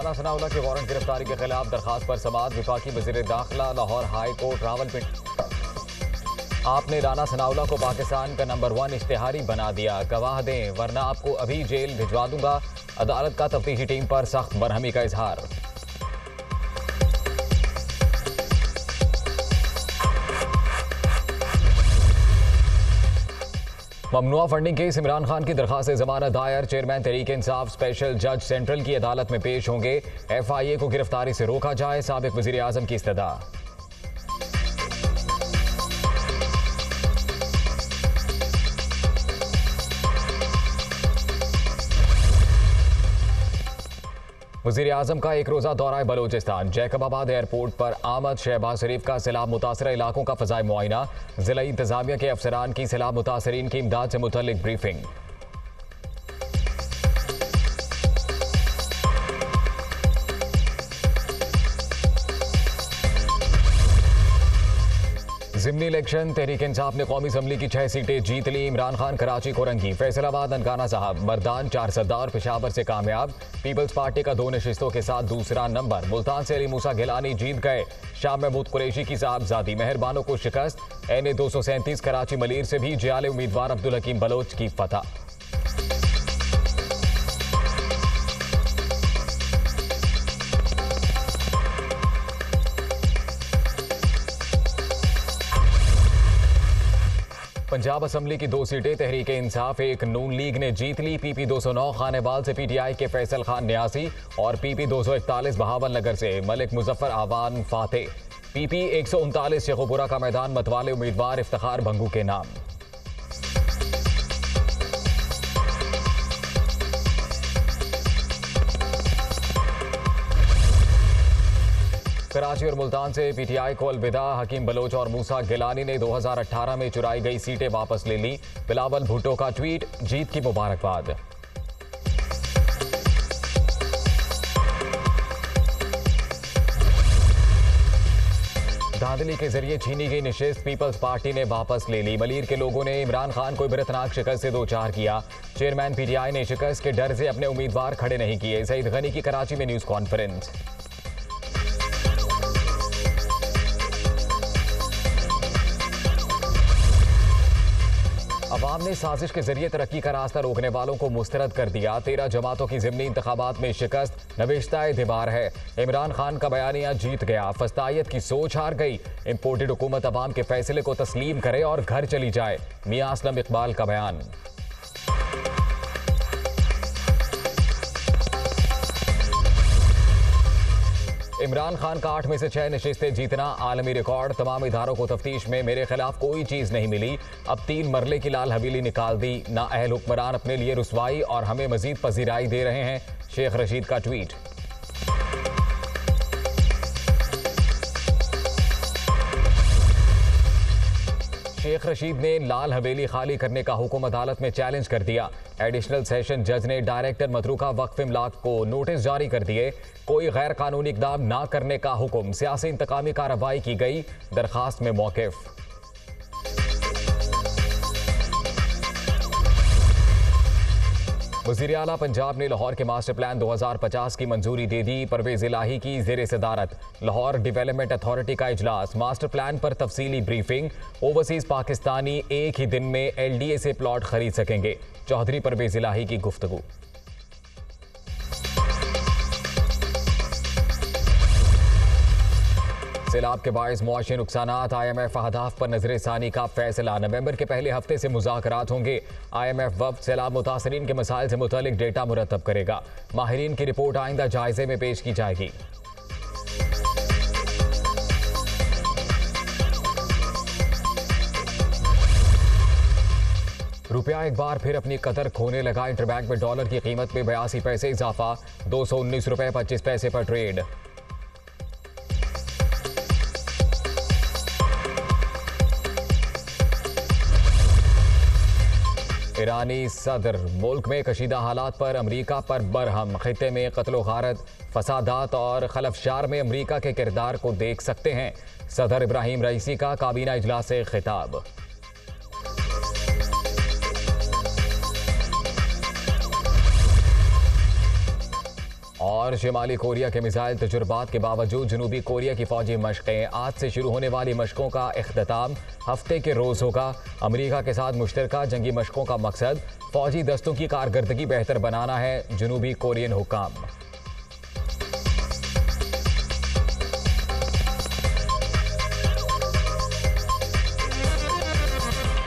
राना सनाउल्लाह के वारंट गिरफ्तारी के खिलाफ दरखास्त पर समाअत। वफाकी वज़ीर दाखिला लाहौर हाई कोर्ट रावलपिंडी। आपने राना सनाउल्लाह को पाकिस्तान का नंबर 1 इश्तिहारी बना दिया, गवाह दें वरना आपको अभी जेल भिजवा दूंगा। अदालत का तफ्तीशी टीम पर सख्त बरहमी का इजहार। ममनुआ फंडिंग केस इमरान खान की दरखास्त जमानत दायर। चेयरमैन तहरीक इंसाफ स्पेशल जज सेंट्रल की अदालत में पेश होंगे। FIA को गिरफ्तारी से रोका जाए, साबिक वजीर आजम की इस्तदा। वज़ीर आज़म का एक रोज़ा दौरा बलोचिस्तान। जैकबाबाद एयरपोर्ट पर आमद। शहबाज शरीफ का सैलाब मुतासरा इलाकों का फ़ज़ाई मुआयना। ज़िला इंतज़ामिया के अफसरान की सैलाब मुतासरीन की इमदाद से मुतल्लिक ब्रीफिंग। ज़िमनी इलेक्शन। तहरीक इंसाफ ने कौमी असम्बली की 6 सीटें जीत ली। इमरान खान कराची को रंगी। फैसलाबाद ननकाना साहब, मर्दान 4 सद्दार पेशावर से कामयाब। पीपल्स पार्टी का 2 नशिस्तों के साथ दूसरा नंबर। मुल्तान से अली मूसा गिलानी जीत गए। शाह महमूद कुरैशी की साहबजादी मेहरबानों को शिकस्त। NA 237 कराची मलीर से भी जियाले उम्मीदवार अब्दुल हकीम बलोच की फतह। पंजाब असम्बली की 2 सीटें तहरीक इंसाफ 1 नून लीग ने जीत ली। PP 209 खानेवाल से PTI के फैसल खान न्यासी और PP 241 बहावल नगर से मलिक मुजफ्फर आवान फातेह। PP 139 शेखुपुरा का मैदान मतवाले उम्मीदवार इफ्तिखार भंगू के नाम। कराची और मुल्तान से PTI को अलविदा। हकीम बलोच और मूसा गिलानी ने 2018 में चुराई गई सीटें वापस ले ली। बिलावल भुट्टो का ट्वीट, जीत की मुबारकबाद। धांधली के जरिए छीनी गई निशिस्त पीपल्स पार्टी ने वापस ले ली। मलीर के लोगों ने इमरान खान को इबरतनाक शिकस्त से 2-4 किया। चेयरमैन PTI ने शिकस्त के डर से अपने उम्मीदवार खड़े नहीं किए। सईद गनी की कराची में न्यूज कॉन्फ्रेंस। अवाम ने साजिश के जरिए तरक्की का रास्ता रोकने वालों को मुस्तरद कर दिया। 13 जमातों की ज़िमनी इंतखाबात में शिकस्त नविश्ता दीवार है। इमरान खान का बयानिया जीत गया। फस्तायत की सोच हार गई। इम्पोर्टेड हुकूमत अवाम के फैसले को तस्लीम करे और घर चली जाए। मियां असलम इकबाल का बयान। इमरान खान का 8 में से 6 नशिस्तें जीतना आलमी रिकॉर्ड। तमाम इदारों को तफ्तीश में मेरे खिलाफ कोई चीज नहीं मिली। अब 3 मरले की लाल हवेली निकाल दी। ना अहल हुक्मरान अपने लिए रुसवाई और हमें मजीद पजीराई दे रहे हैं। शेख रशीद का ट्वीट। शेख रशीद ने लाल हवेली खाली करने का हुक्म अदालत में चैलेंज कर दिया। एडिशनल सेशन जज ने डायरेक्टर मतरूका वक्फ इमलाक को नोटिस जारी कर दिए। कोई गैर कानूनी इकदाम ना करने का हुक्म। सियासी इंतकामी कार्रवाई की गई। दरखास्त में मौकिफ। वज़ीर आला पंजाब ने लाहौर के मास्टर प्लान 2050 की मंजूरी दे दी। परवेज इलाही की ज़ेर सदारत लाहौर डेवलपमेंट अथॉरिटी का इजलास। मास्टर प्लान पर तफसीली ब्रीफिंग। ओवरसीज पाकिस्तानी एक ही दिन में LDA से प्लॉट खरीद सकेंगे। चौधरी परवेज इलाही की गुफ्तगू। सैलाब के बायस मुआशी नुकसानात। IMF अहदाफ पर नजरसानी का फैसला। नवंबर के पहले हफ्ते से मुज़ाकरात होंगे। IMF वफ्द सैलाब मुतासरीन के मसाइल से मुतल्लिक डेटा मुरतब करेगा। माहिरीन की रिपोर्ट आइंदा जायजे में पेश की जाएगी। रुपया एक बार फिर अपनी कदर खोने लगा। इंटरबैंक में डॉलर की कीमत में 82 पैसे इजाफा। 219 रुपए 25 पैसे पर ट्रेड। ईरानी सदर मुल्क में कशीदा हालात पर अमरीका पर बरहम। खित्ते में कत्लो गारत, फसादात और खलफशार में अमरीका के किरदार को देख सकते हैं। सदर इब्राहिम रईसी का काबीना इजलास से खिताब। और और शिमाली कोरिया के मिसाइल तजुर्बात के बावजूद जनूबी कोरिया की फौजी मशकें आज से शुरू होने वाली मशकों का इख्तिताम हफ्ते के रोज़ होगा। अमेरिका के साथ मुश्तरका जंगी मशकों का मकसद फौजी दस्तों की कारकर्दगी बेहतर बनाना है। जनूबी कोरियन हुक्काम